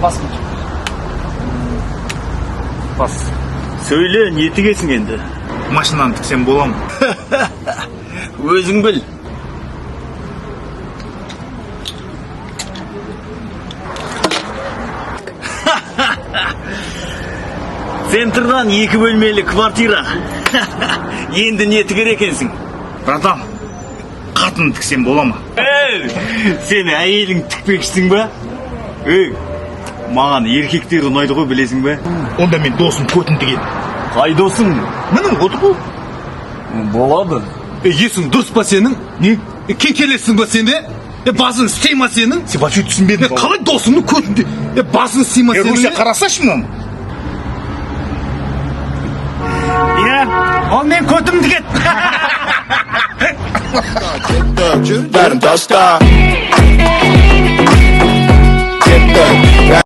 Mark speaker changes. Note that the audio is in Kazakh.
Speaker 1: басым.
Speaker 2: Бас. Сөйле, не тігесің енді?
Speaker 3: Машинаны тіксем боламын.
Speaker 2: Өзің біл. Центрдан 2 бөлмелі квартира. Енді не тігер екенсің?
Speaker 3: Братан, қатын тіксем бола ма?
Speaker 2: Сен әйелің тікпекшісің ба? Маған еркектер ұнайды ғой, білесің бе?
Speaker 3: Онда мен досым көтін тігеді.
Speaker 2: Қай досың?
Speaker 3: Міне отыр ғой.
Speaker 2: Болады.
Speaker 4: Есің дұрыс па сенің?
Speaker 3: Не?
Speaker 4: Келесің ба сенде? Басың істей ма сенің?
Speaker 3: Сен вообще түсінбедің ба?
Speaker 4: Қалай досыңның көтінде? Басың істей ма сенің?
Speaker 3: Руся, қарасашы мынаны.
Speaker 2: Ол мен көтім тігеді.
Speaker 5: Let him dust up. Get the